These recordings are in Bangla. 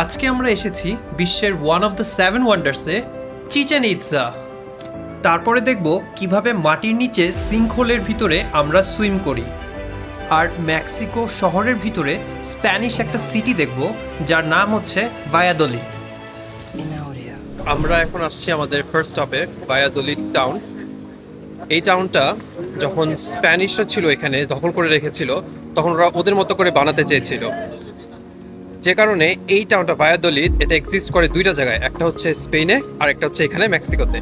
আজকে আমরা এসেছি বিশ্বের ওয়ান অফ দ্য সেভেন ওয়ান্ডার্সে, চিচেন ইৎজা। তারপরে দেখব কিভাবে মাটির নিচে সিঙ্কহোলের ভিতরে আমরা সুইম করি। আর মেক্সিকো শহরের ভিতরে স্প্যানিশ একটা সিটি দেখব যার নাম হচ্ছে ভায়াদোলিড। আমরা এখন আসছি আমাদের ফার্স্ট স্টপে, ভায়াদোলিড টাউন। এই টাউনটা যখন স্প্যানিশরা ছিল এখানে দখল করে রেখেছিল, তখন ওরা ওদের মতো করে বানাতে চেয়েছিল, যে কারণে এই টাউনটা ভায়াদোলিড এটা এক্সিস্ট করে দুইটা জায়গায়, একটা হচ্ছে স্পেনে আর একটা হচ্ছে এখানে মেক্সিকোতে।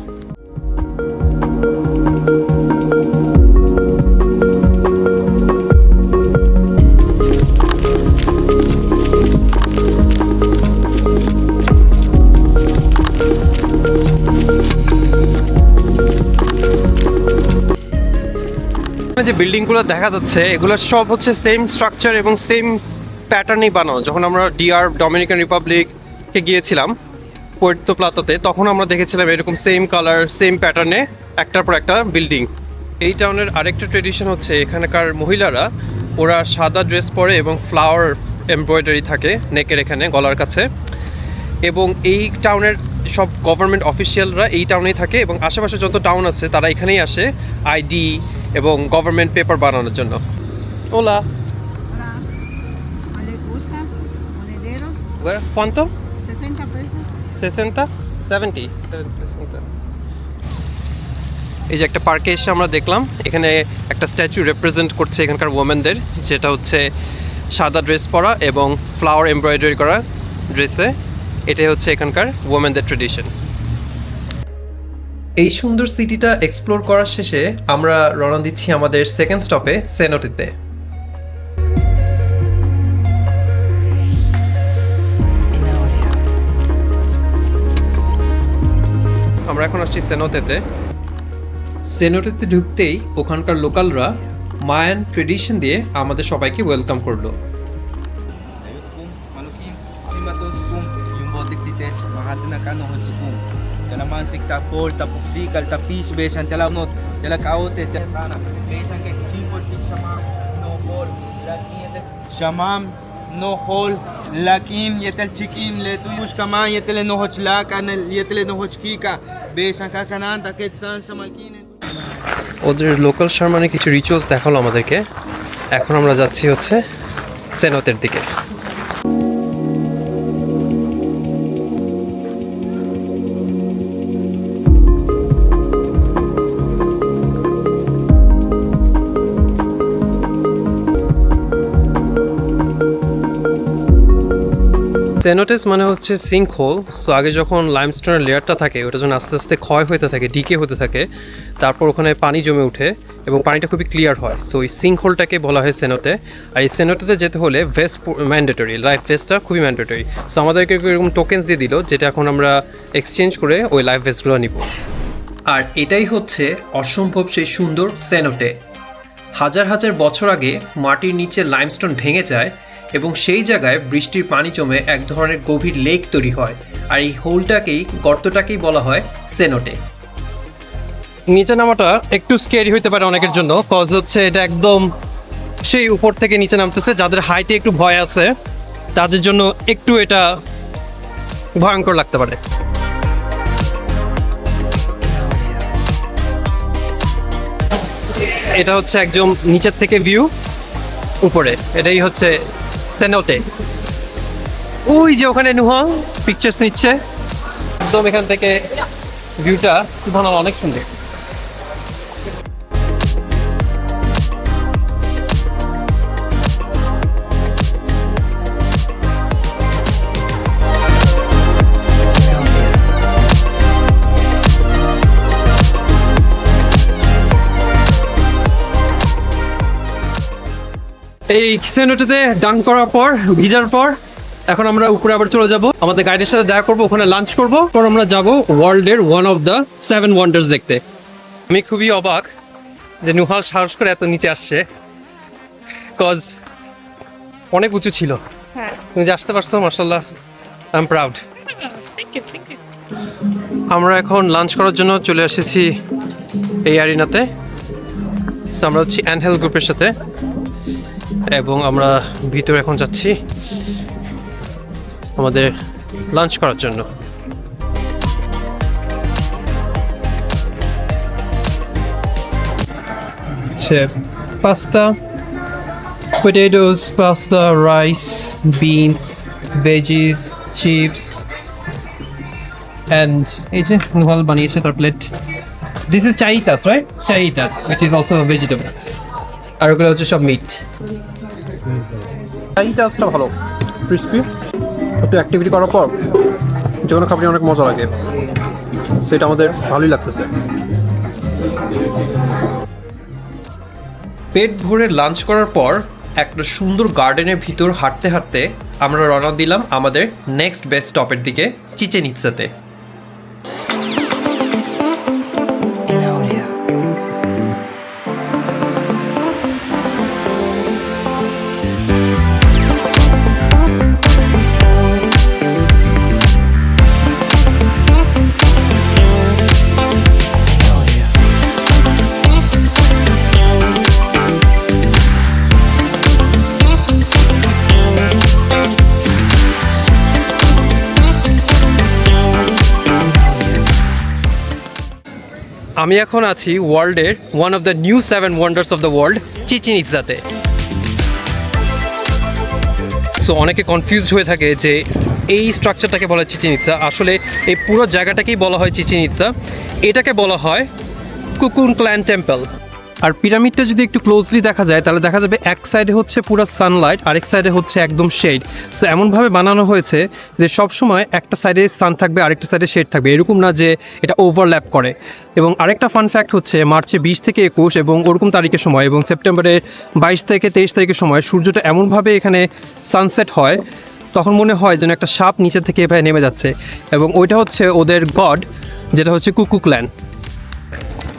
যে বিল্ডিংগুলো দেখা যাচ্ছে এগুলো সব হচ্ছে সেম স্ট্রাকচার এবং সেম প্যাটার্নেই বানানো। যখন আমরা ডিআর ডমিনিকান রিপাবলিকে গিয়েছিলাম পুয়ের্তো প্লাতোতে, তখন আমরা দেখেছিলাম এরকম সেম কালার সেম প্যাটার্নে একটার পর একটা বিল্ডিং। এই টাউনের আরেকটা ট্রেডিশন হচ্ছে এখানকার মহিলারা ওরা সাদা ড্রেস পরে এবং ফ্লাওয়ার এমব্রয়ডারি থাকে নেকের এখানে গলার কাছে। এবং এই টাউনের সব গভর্নমেন্ট অফিসিয়ালরা এই টাউনেই থাকে এবং আশেপাশে যত টাউন আছে তারা এখানেই আসে আইডি এবং গভর্নমেন্ট পেপার বানানোর জন্য। OLA ¿Cuánto? 60 pesos. 60? 70? 60. এই যে একটা পার্কে এসে আমরা দেখলাম এখানে একটা স্ট্যাচু রিপ্রেজেন্ট করছে এখানকার ওমেনদের, যেটা হচ্ছে সাদা ড্রেস পরা এবং ফ্লাওয়ার এমব্রয়ডারি করা ড্রেসে। এটাই হচ্ছে এখানকার ওমেনদের ট্রেডিশন। এই সুন্দর সিটিটা এক্সপ্লোর করার শেষে আমরা রওনা দিচ্ছি আমাদের সেকেন্ড স্টপে, সেনোটেতে। আমরা এখন আসছি সেনোটেতে। সেনোটেতে ঢুকতেই ওখানকার লোকালরা মায়ান ট্রেডিশন দিয়ে আমাদের সবাইকে ওয়েলকাম করলো। Shamam no hol lakim yetel chikim le tu yushkama yetele no hochla kanel yetele no hochkika besanka kanan taket san samalkine। ওদের লোকাল শারমানে কিছু রিচুয়ালস দেখালো আমাদেরকে। এখন আমরা যাচ্ছি হচ্ছে সেনোটের দিকে। সেনোটেস মানে হচ্ছে সিঙ্ক হোল। সো আগে যখন লাইমস্টোনের লেয়ারটা থাকে ওটা যখন আস্তে আস্তে ক্ষয় হতে থাকে, ডিকে হতে থাকে, তারপর ওখানে পানি জমে ওঠে এবং পানিটা খুবই ক্লিয়ার হয়। সো এই সিঙ্ক হোলটাকে বলা হয় সেনোটে। আর এই সেনোটেতে যেতে হলে ভেস্ট ম্যান্ডেটরি, লাইফ ভেস্টটা খুবই ম্যান্ডেটরি। সো আমাদেরকে এরকম টোকেন্স দিয়ে দিল, যেটা এখন আমরা এক্সচেঞ্জ করে ওই লাইফ ভেস্টগুলো নিব। আর এটাই হচ্ছে অসম্ভব সেই সুন্দর সেনোটে। হাজার হাজার বছর আগে মাটির নিচে লাইমস্টোন ভেঙে যায় এবং সেই জায়গায় বৃষ্টির পানি জমে এক ধরনের গভীর লেক তৈরি হয়। আর এই হোলটাকেই, গর্তটাকেই বলা হয় সেনোটে। নিচে নামাটা একটু স্কেরি হতে পারে অনেকের জন্য, কজ হচ্ছে এটা একদম সেই উপর থেকে নিচে নামতেছে। যাদের হাইটে একটু ভয় আছে তাদের জন্য একটু এটা ভয়ঙ্কর লাগতে পারে। এটা হচ্ছে একদম নিচের থেকে ভিউ উপরে, এটাই হচ্ছে সেনোটে। ওই যে ওখানে নুহা পিকচার্স নিচ্ছে, একদম এখান থেকে ভিউটা সুবহানাল্লাহ অনেক সুন্দর। এই সেনোটেতে ডান করার পর, ভিজার পর এখন আমরা উপরে আবার চলে যাব, আমাদের গাইডের সাথে দেখা করবো, ওখানে লাঞ্চ করবো, পর আমরা যাব ওয়ার্ল্ডের one of the seven wonders দেখতে। আমি খুবই অবাক যে নুহাল সাহস করে এত নিচে আসছে, কজ অনেক উঁচু ছিল। তুমি যে আসতে পারছো, মাশাআল্লাহ, আই এম প্রাউড। আমরা এখন লাঞ্চ করার জন্য চলে এসেছি এই অ্যারিনাতে। সো আমরা হচ্ছি অ্যানহেল গ্রুপের সাথে এবং আমরা ভিতরে এখন যাচ্ছি। আমাদের লাঞ্চ করার জন্য। Pasta, potatoes, pasta, rice, beans, veggies, chips, and এই যে নোভাল বানিয়েছে তার plate. This is chaitas, right? Chaitas, which is also a vegetable. আর ওগুলো হচ্ছে সব মিট। চাইটাসটা ভালো, ক্রিস্পি, একটু অ্যাক্টিভিটি করার পর যে কোনো খাবারই অনেক মজা লাগে, সেটা আমাদের ভালোই লাগতেছে। পেট ভরে লাঞ্চ করার পর একটা সুন্দর গার্ডেনের ভিতর হাঁটতে হাঁটতে আমরা রওনা দিলাম আমাদের নেক্সট বেস্ট স্টপের দিকে, চিচেন ইৎজাতে। আমি এখন আছি ওয়ার্ল্ডের one of the new 7 wonders of the world, Chichen ইৎজাতে। সো অনেকে কনফিউজ হয়ে থাকে যে এই স্ট্রাকচারটাকে বলা হয় চিচেন ইৎজা, আসলে এই পুরো জায়গাটাকেই বলা হয় চিচেন ইৎজা। এটাকে বলা হয় কুকুন ক্ল্যান টেম্পল। আর পিরামিডটা যদি একটু ক্লোজলি দেখা যায় তাহলে দেখা যাবে এক সাইডে হচ্ছে পুরো সানলাইট, আরেক সাইডে হচ্ছে একদম শেড। সো এমনভাবে বানানো হয়েছে যে সবসময় একটা সাইডে সান থাকবে, আরেকটা সাইডে শেড থাকবে, এরকম না যে এটা ওভারল্যাপ করে। এবং আরেকটা ফান ফ্যাক্ট হচ্ছে মার্চে 20 থেকে 21 এবং ওরকম তারিখের সময় এবং সেপ্টেম্বরে 22 থেকে 23 তারিখের সময় সূর্যটা এমনভাবে এখানে সানসেট হয়, তখন মনে হয় যেন একটা সাপ নিচে থেকে এভাবে নেমে যাচ্ছে। এবং ওইটা হচ্ছে ওদের গড, যেটা হচ্ছে কুকু ক্ল্যান।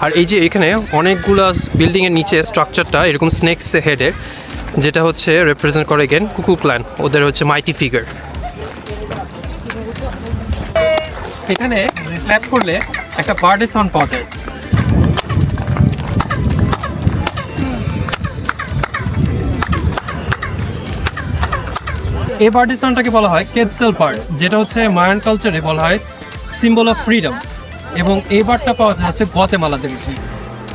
আর এই যে এখানে অনেকগুলো বিল্ডিংয়ের নিচে স্ট্রাকচারটা এরকম স্নেকস হেডের, যেটা হচ্ছে রিপ্রেজেন্ট করে এগেন কুকু ক্ল্যান, ওদের হচ্ছে মাইটি ফিগার। এখানে ক্ল্যাপ করলে একটা বার্ডের সাউন্ড পাওয়া যায়। এই বার্ডের সাউন্ডটাকে বলা হয় কেটসেল বার্ড, যেটা হচ্ছে মায়ান কালচারে বলা হয় সিম্বল অফ ফ্রিডম। এবং এই বারটা পাওয়া যায় হচ্ছে গুয়াতেমালাতে বেশি।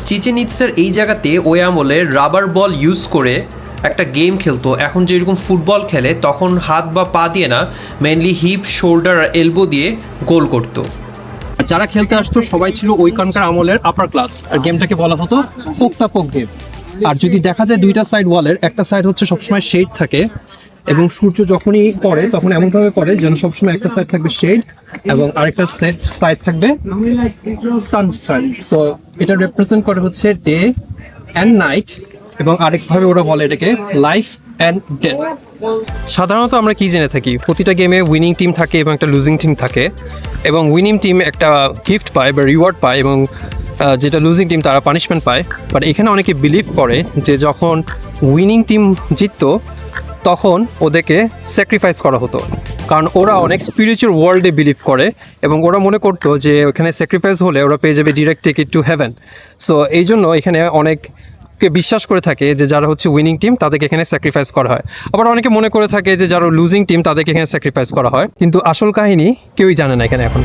চিচেন ইৎজার এই জায়গাতে ওই আমলে রাবার বল ইউজ করে একটা গেম খেলতো। এখন যেরকম ফুটবল খেলে তখন হাত বা পা দিয়ে না, মেনলি হিপ, শোল্ডার আর এলবো দিয়ে গোল করতো। যারা খেলতে আসতো সবাই ছিল ওইখানকার আমলের আপার ক্লাস, আর গেমটাকে বলা হতো পোক্তা পোক গেম। আর যদি দেখা যায় দুইটা সাইড ওয়ালের, একটা সাইড হচ্ছে সবসময় শেড থাকে এবং সূর্য যখনই পড়ে তখন এমনভাবে পড়ে যেন সবসময় একটা সাইড থাকবে শেড এবং আরেকটা সাইড থাকবে সানশাইন। সো এটা রিপ্রেজেন্ট করে হচ্ছে ডে অ্যান্ড নাইট, এবং আরেকভাবে ওরা বলে এটাকে লাইফ অ্যান্ড ডেথ। সাধারণত আমরা কি জেনে থাকি, প্রতিটা গেমে উইনিং টিম থাকে এবং একটা লুজিং টিম থাকে, এবং উইনিং টিম একটা গিফট পায় বা রিওয়ার্ড পায় এবং যেটা লুজিং টিম তারা পানিশমেন্ট পায়। বাট এখানে অনেকে বিলিভ করে যে যখন উইনিং টিম জিততো তখন ওদেরকে স্যাক্রিফাইস করা হতো, কারণ ওরা অনেক স্পিরিচুয়াল ওয়ার্ল্ডে বিলিভ করে এবং ওরা মনে করতো যে ওখানে স্যাক্রিফাইস হলে ওরা পেয়ে যাবে direct ticket to heaven. So এই জন্য এখানে অনেককে বিশ্বাস করে থাকে যে যারা হচ্ছে উইনিং টিম তাদেরকে এখানে স্যাক্রিফাইস করা হয়। আবার অনেকে মনে করে থাকে যে যারা লুজিং টিম তাদেরকে এখানে স্যাক্রিফাইস করা হয়, কিন্তু আসল কাহিনী কেউই জানে না এখানে এখন।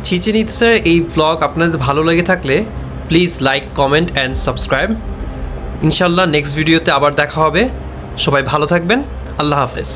চিচেন ইৎজার এই ব্লগ আপনাদের ভালো লেগে থাকলে please like, comment and subscribe. ইনশাল্লাহ নেক্সট ভিডিওতে আবার দেখা হবে। সবাই ভালো থাকবেন। আল্লাহ হাফেজ।